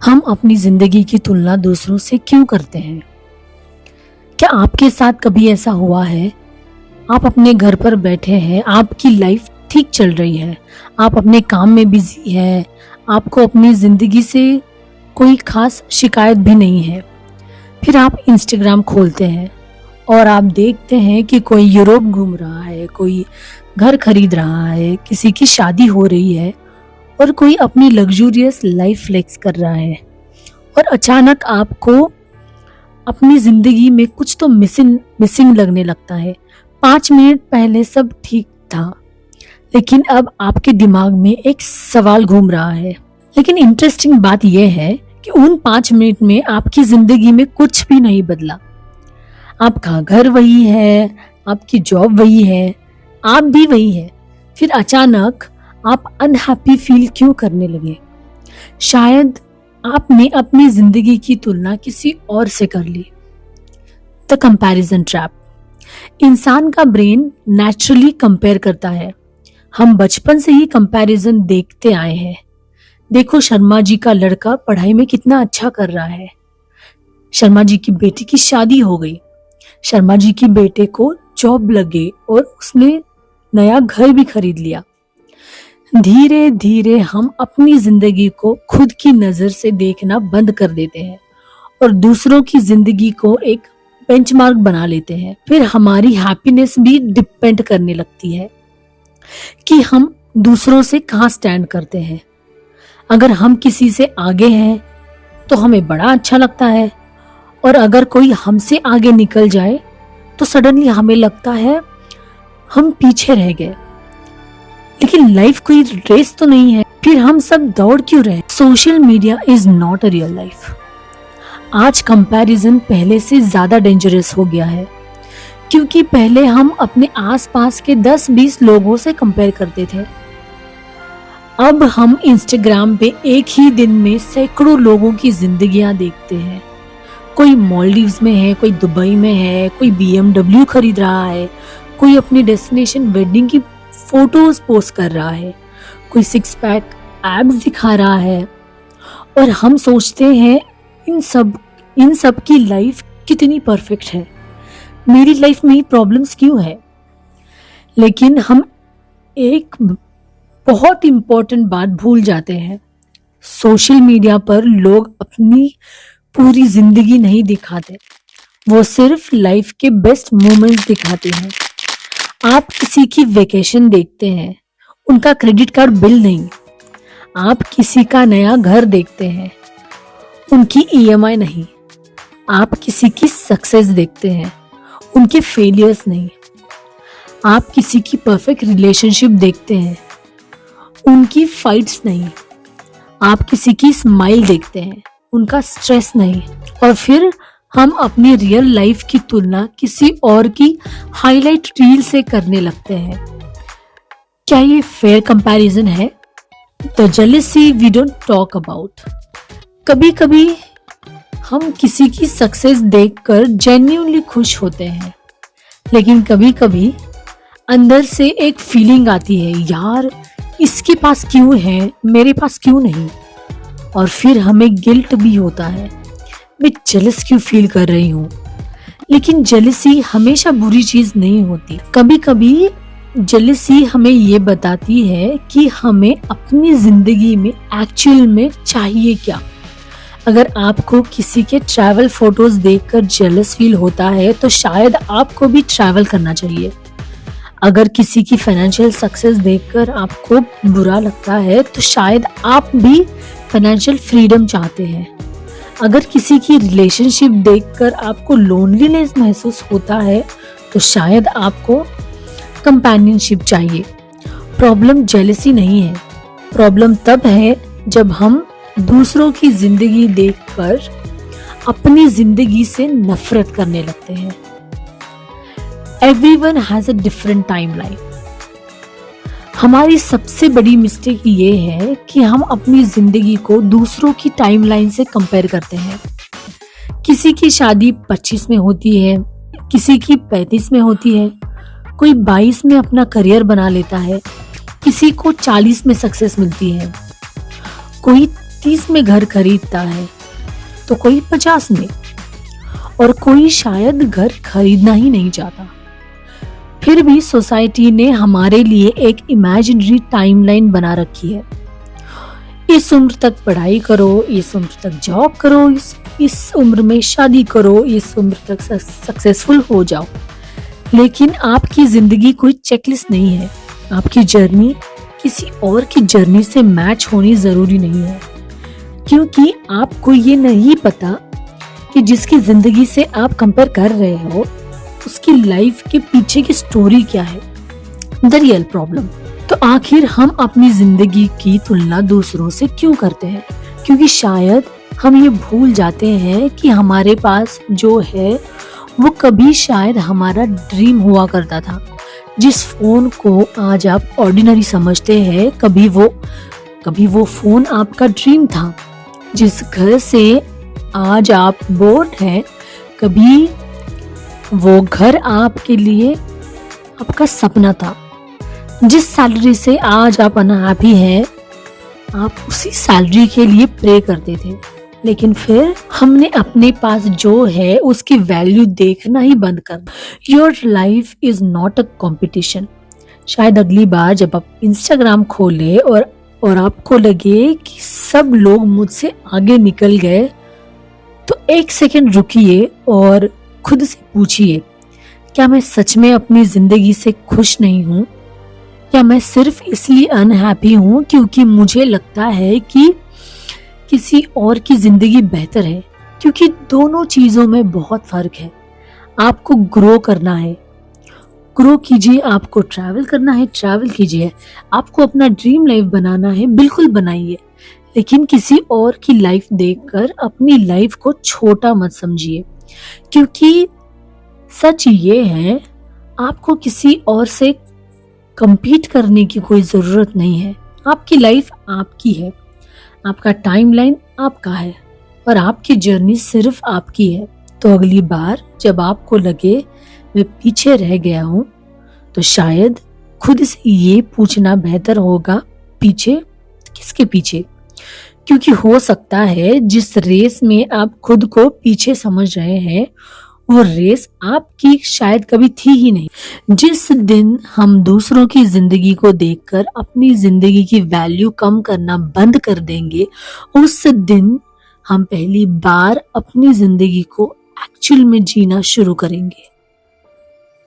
हम अपनी जिंदगी की तुलना दूसरों से क्यों करते हैं? क्या आपके साथ कभी ऐसा हुआ है? आप अपने घर पर बैठे हैं, आपकी लाइफ ठीक चल रही है, आप अपने काम में बिजी है, आपको अपनी जिंदगी से कोई खास शिकायत भी नहीं है। फिर आप इंस्टाग्राम खोलते हैं और आप देखते हैं कि कोई यूरोप घूम रहा है, कोई घर खरीद रहा है, किसी की शादी हो रही है और कोई अपनी लग्जूरियस लाइफ फ्लेक्स कर रहा है। और अचानक आपको अपनी जिंदगी में कुछ तो मिसिंग मिसिंग लगने लगता है। 5 मिनट पहले सब ठीक था, लेकिन अब आपके दिमाग में एक सवाल घूम रहा है। लेकिन इंटरेस्टिंग बात यह है कि उन 5 मिनट में आपकी जिंदगी में कुछ भी नहीं बदला। आपका घर वही है, आपकी जॉब वही है, आप भी वही है। फिर अचानक आप अनहैप्पी फील क्यों करने लगे? शायद आपने अपनी जिंदगी की तुलना किसी और से कर ली। The comparison trap. इंसान का ब्रेन नेचुरली कंपेयर करता है। हम बचपन से ही कंपैरिजन देखते आए हैं। देखो, शर्मा जी का लड़का पढ़ाई में कितना अच्छा कर रहा है, शर्मा जी की बेटी की शादी हो गई, शर्मा जी की बेटे को जॉब लग गई और उसने नया घर भी खरीद लिया। धीरे धीरे हम अपनी जिंदगी को खुद की नजर से देखना बंद कर देते हैं और दूसरों की जिंदगी को एक बेंचमार्क बना लेते हैं। फिर हमारी हैप्पीनेस भी डिपेंड करने लगती है कि हम दूसरों से कहाँ स्टैंड करते हैं। अगर हम किसी से आगे हैं तो हमें बड़ा अच्छा लगता है, और अगर कोई हमसे आगे निकल जाए तो सडनली हमें लगता है हम पीछे रह गए। लेकिन लाइफ कोई रेस तो नहीं है, फिर हम सब दौड़ क्यों रहे? Social media is not a real life. आज कंपैरिजन पहले से ज्यादा डेंजरस हो गया है, क्योंकि पहले हम अपने आसपास के 10-20 लोगों से कंपेयर करते थे। अब हम इंस्टाग्राम पे एक ही दिन में सैकड़ों लोगों की जिंदगियां देखते हैं। कोई मालदीव्स में है, कोई दुबई में है, कोई BMW खरीद रहा है, कोई अपनी डेस्टिनेशन वेडिंग की फोटोज पोस्ट कर रहा है, कोई 6 पैक एब्स दिखा रहा है, और हम सोचते हैं इन सब की लाइफ कितनी परफेक्ट है, मेरी लाइफ में ही प्रॉब्लम्स क्यों है? लेकिन हम एक बहुत इंपॉर्टेंट बात भूल जाते हैं। सोशल मीडिया पर लोग अपनी पूरी जिंदगी नहीं दिखाते, वो सिर्फ लाइफ के बेस्ट मोमेंट्स दिखाते हैं। आप किसी की वेकेशन देखते हैं, उनका क्रेडिट कार्ड बिल नहीं। आप किसी का नया घर देखते हैं, उनकी EMI नहीं। आप किसी की सक्सेस देखते हैं, उनके फेलियर्स नहीं। आप किसी की परफेक्ट रिलेशनशिप देखते हैं, उनकी फाइट्स नहीं। आप किसी की स्माइल देखते हैं, उनका स्ट्रेस नहीं। और फिर हम अपनी रियल लाइफ की तुलना किसी और की हाईलाइट रील से करने लगते हैं। क्या ये फेयर कंपैरिजन है? The jealousy we don't talk about. कभी कभी हम किसी की सक्सेस देखकर जेन्युइनली खुश होते हैं, लेकिन कभी कभी अंदर से एक फीलिंग आती है, यार इसके पास क्यों है, मेरे पास क्यों नहीं? और फिर हमें गिल्ट भी होता है, मैं जेलस क्यों फील कर रही हूँ। लेकिन जेलसी हमेशा बुरी चीज नहीं होती। कभी कभी जेलसी हमें ये बताती है कि हमें अपनी जिंदगी में एक्चुअल में चाहिए क्या। अगर आपको किसी के ट्रैवल फोटोज देखकर जेलस फील होता है तो शायद आपको भी ट्रैवल करना चाहिए। अगर किसी की फाइनेंशियल सक्सेस देखकर आपको बुरा लगता है तो शायद आप भी फाइनेंशियल फ्रीडम चाहते हैं। अगर किसी की रिलेशनशिप देखकर आपको लोनलीनेस महसूस होता है तो शायद आपको कंपेनियनशिप चाहिए। प्रॉब्लम जेलसी नहीं है, प्रॉब्लम तब है जब हम दूसरों की जिंदगी देखकर अपनी जिंदगी से नफरत करने लगते हैं। Everyone has a different timeline. हमारी सबसे बड़ी मिस्टेक ये है कि हम अपनी जिंदगी को दूसरों की टाइमलाइन से कंपेयर करते हैं। किसी की शादी 25 में होती है, किसी की 35 में होती है, कोई 22 में अपना करियर बना लेता है, किसी को 40 में सक्सेस मिलती है, कोई 30 में घर खरीदता है तो कोई 50 में, और कोई शायद घर खरीदना ही नहीं चाहता। फिर भी सोसाइटी ने हमारे लिए एक इमेजिनरी टाइमलाइन बना रखी है। इस उम्र तक पढ़ाई करो, इस उम्र तक जॉब करो, इस उम्र में शादी करो, इस उम्र तक सक्सेसफुल हो जाओ। लेकिन आपकी जिंदगी कोई चेकलिस्ट नहीं है। आपकी जर्नी किसी और की जर्नी से मैच होनी जरूरी नहीं है, क्योंकि आपको ये नहीं पता कि जिसकी जिंदगी से आप कंपेयर कर रहे हो उसकी लाइफ के पीछे की स्टोरी क्या है, द रियल प्रॉब्लम। तो आखिर हम अपनी जिंदगी की तुलना दूसरों से क्यों करते हैं? क्योंकि शायद हम ये भूल जाते हैं कि हमारे पास जो है वो कभी शायद हमारा ड्रीम हुआ करता था। जिस फोन को आज आप ऑर्डिनरी समझते हैं, कभी वो फोन आपका ड्रीम था। जिस घर से आज आप बोर्ड हैं, कभी वो घर आपके लिए आपका सपना था। जिस सैलरी से आज आप अनहैप्पी हैं, आप उसी सैलरी के लिए प्रे करते थे। लेकिन फिर हमने अपने पास जो है उसकी वैल्यू देखना ही बंद कर। Your life is not a competition. शायद अगली बार जब आप इंस्टाग्राम खोले और आपको लगे कि सब लोग मुझसे आगे निकल गए, तो एक सेकंड रुकिए और खुद से पूछिए, क्या मैं सच में अपनी जिंदगी से खुश नहीं हूँ, या मैं सिर्फ इसलिए अनहैप्पी हूँ क्योंकि मुझे लगता है कि किसी और की जिंदगी बेहतर है? क्योंकि दोनों चीजों में बहुत फर्क है। आपको ग्रो करना है, ग्रो कीजिए। आपको ट्रैवल करना है, ट्रैवल कीजिए। आपको अपना ड्रीम लाइफ बनाना है, बिल्कुल बनाइए। लेकिन किसी और की लाइफ देखकर अपनी लाइफ को छोटा मत समझिए, क्योंकि सच ये है, आपको किसी और से कंपीट करने की कोई जरूरत नहीं है। आपकी लाइफ आपकी है, आपका टाइमलाइन आपका है, और आपकी जर्नी सिर्फ आपकी है। तो अगली बार जब आपको लगे मैं पीछे रह गया हूं, तो शायद खुद से ये पूछना बेहतर होगा, पीछे किसके पीछे? क्योंकि हो सकता है जिस रेस में आप खुद को पीछे समझ रहे हैं, वो रेस आपकी शायद कभी थी ही नहीं। जिस दिन हम दूसरों की जिंदगी को देखकर अपनी जिंदगी की वैल्यू कम करना बंद कर देंगे, उस दिन हम पहली बार अपनी जिंदगी को एक्चुअल में जीना शुरू करेंगे।